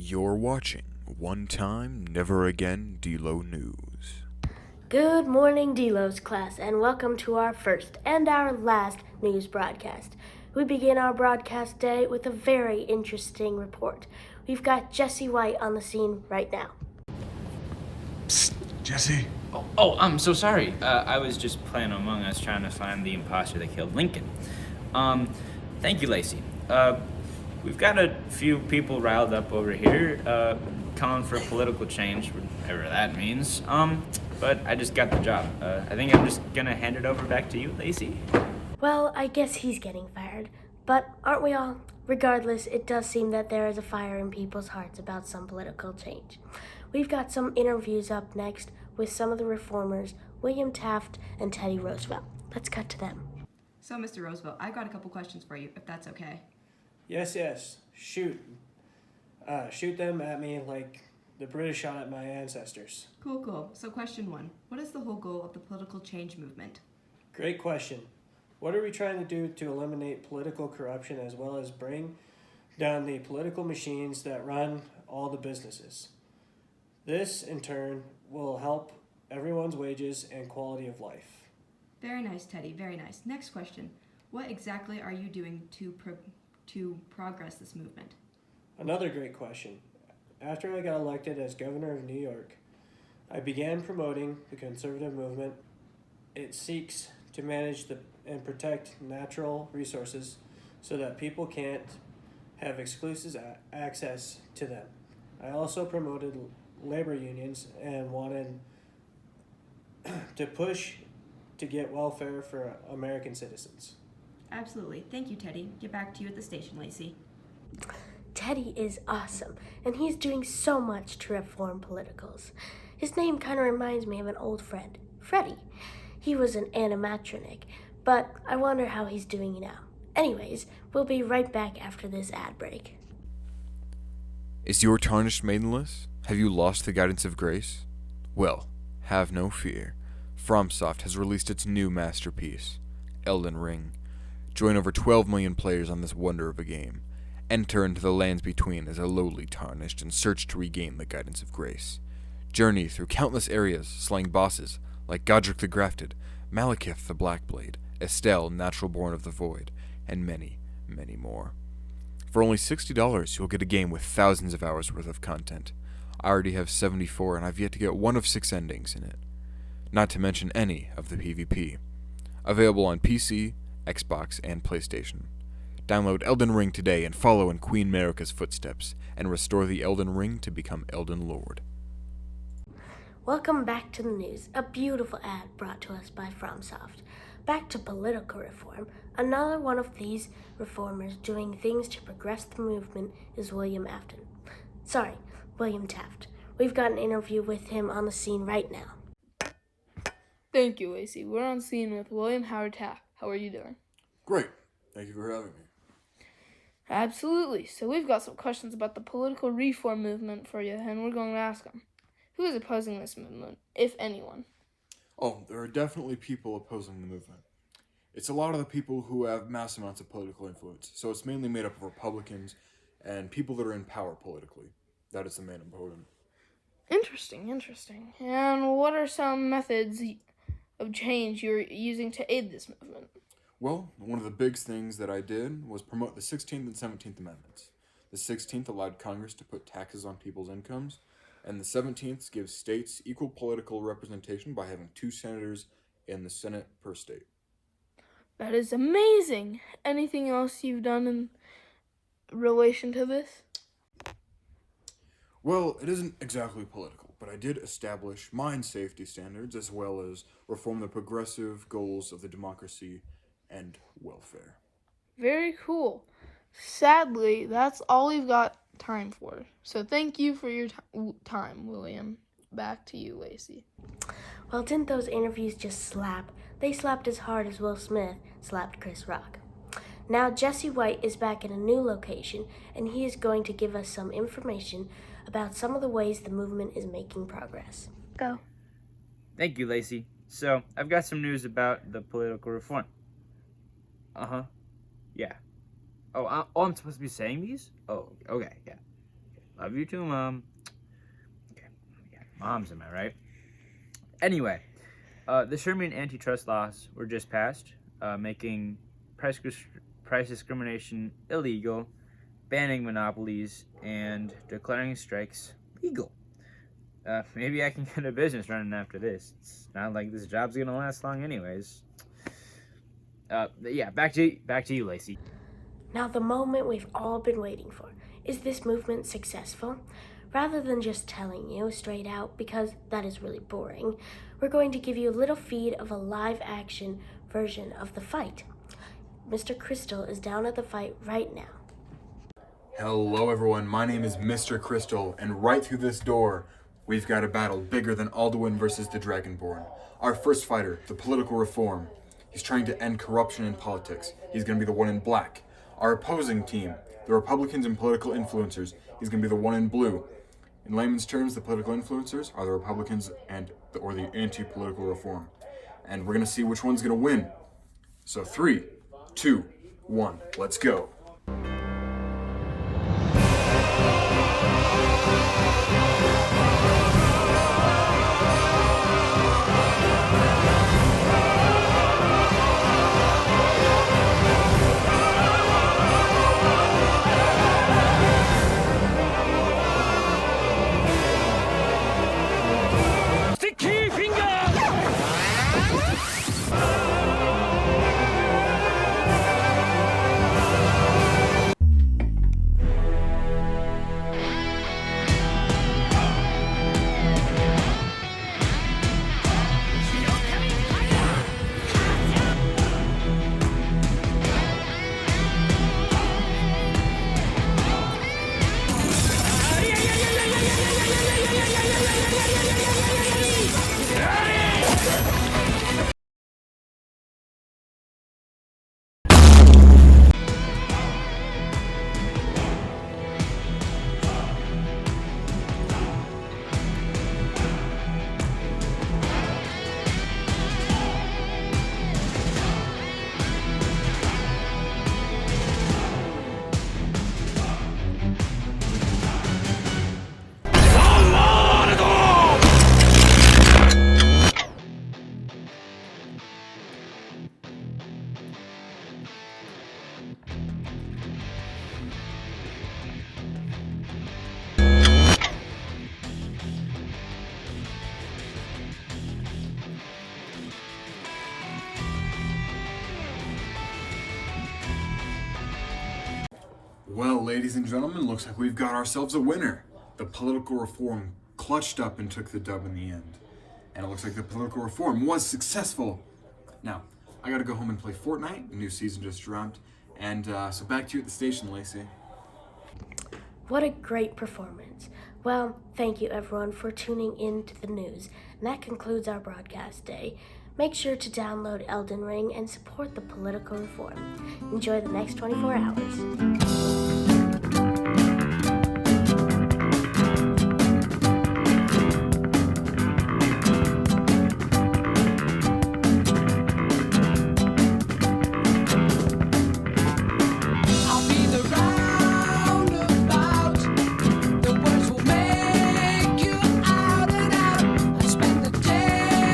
You're watching One Time, Never Again Delo News. Good morning, Delos class, and welcome to our first and our last news broadcast. We begin our broadcast day with a very interesting report. We've got Jesse White on the scene right now. Psst, Jesse. I'm so sorry. I was just playing Among Us trying to find the imposter that killed Lincoln. Thank you, Lacey. We've got a few people riled up over here, calling for political change, whatever that means. But I just got the job. I think I'm just gonna hand it over back to you, Lacey. Well, I guess he's getting fired, but aren't we all? Regardless, it does seem that there is a fire in people's hearts about some political change. We've got some interviews up next with some of the reformers, William Taft and Teddy Roosevelt. Let's cut to them. So, Mr. Roosevelt, I've got a couple questions for you, if that's okay. Yes. Shoot. Shoot them at me like the British shot at my ancestors. Cool. So, question one. What is the whole goal of the political change movement? Great question. What are we trying to do to eliminate political corruption as well as bring down the political machines that run all the businesses? This, in turn, will help everyone's wages and quality of life. Very nice, Teddy. Very nice. Next question. What exactly are you doing to progress this movement? Another great question. After I got elected as governor of New York, I began promoting the conservative movement. It seeks to manage and protect natural resources so that people can't have exclusive access to them. I also promoted labor unions and wanted to push to get welfare for American citizens. Absolutely. Thank you, Teddy. Get back to you at the station, Lacey. Teddy is awesome, and he's doing so much to reform politicals. His name kind of reminds me of an old friend, Freddie. He was an animatronic, but I wonder how he's doing now. Anyways, we'll be right back after this ad break. Is your tarnished maidenless? Have you lost the guidance of grace? Well, have no fear. FromSoft has released its new masterpiece, Elden Ring. Join over 12 million players on this wonder of a game. Enter into the lands between as a lowly tarnished and search to regain the guidance of grace. Journey through countless areas, slaying bosses like Godric the Grafted, Malekith the Blackblade, Estelle, Natural Born of the Void, and many, many more. For only $60, you'll get a game with thousands of hours worth of content. I already have 74, and I've yet to get one of 6 endings in it. Not to mention any of the PvP. Available on PC, Xbox, and PlayStation. Download Elden Ring today and follow in Queen Marika's footsteps, and restore the Elden Ring to become Elden Lord. Welcome back to the news, a beautiful ad brought to us by FromSoft. Back to political reform. Another one of these reformers doing things to progress the movement is William Taft. We've got an interview with him on the scene right now. Thank you, Lacey. We're on scene with William Howard Taft. How are you doing? Great. Thank you for having me. Absolutely. So we've got some questions about the political reform movement for you, and we're going to ask them. Who is opposing this movement, if anyone? Oh, there are definitely people opposing the movement. It's a lot of the people who have mass amounts of political influence, so it's mainly made up of Republicans and people that are in power politically. That is the main opponent. Interesting. And what are some methods of change you're using to aid this movement? Well, one of the big things that I did was promote the 16th and 17th Amendments. The 16th allowed Congress to put taxes on people's incomes, and the 17th gives states equal political representation by having 2 senators in the Senate per state. That is amazing. Anything else you've done in relation to this? Well, it isn't exactly political, but I did establish mine safety standards as well as reform the progressive goals of the democracy and welfare. Very cool. Sadly, that's all we've got time for. So thank you for your time, William. Back to you, Lacey. Well, didn't those interviews just slap? They slapped as hard as Will Smith slapped Chris Rock. Now Jesse White is back in a new location, and he is going to give us some information about some of the ways the movement is making progress. Go. Thank you, Lacey. So, I've got some news about the political reform. Yeah. I'm supposed to be saying these? Oh, okay, yeah. Love you too, Mom. Okay, yeah, Moms, am I right? Anyway, the Sherman antitrust laws were just passed, making price discrimination illegal, banning monopolies, and declaring strikes legal. Maybe I can get a business running after this. It's not like this job's gonna last long anyways. Yeah, back to you, Lacey. Now, the moment we've all been waiting for. Is this movement successful? Rather than just telling you straight out, because that is really boring, we're going to give you a little feed of a live action version of the fight. Mr. Crystal is down at the fight right now. Hello everyone, my name is Mr. Crystal, and right through this door, we've got a battle bigger than Alduin versus the Dragonborn. Our first fighter, the political reform. He's trying to end corruption in politics. He's gonna be the one in black. Our opposing team, the Republicans and political influencers. He's gonna be the one in blue. In layman's terms, the political influencers are the Republicans or the anti-political reform. And we're gonna see which one's gonna win. So 3, 2, 1, let's go. Well, ladies and gentlemen, looks like we've got ourselves a winner. The political reform clutched up and took the dub in the end. And it looks like the political reform was successful. Now, I gotta go home and play Fortnite. The new season just dropped. And so back to you at the station, Lacey. What a great performance. Well, thank you everyone for tuning in to the news. And that concludes our broadcast day. Make sure to download Elden Ring and support the political reform. Enjoy the next 24 hours.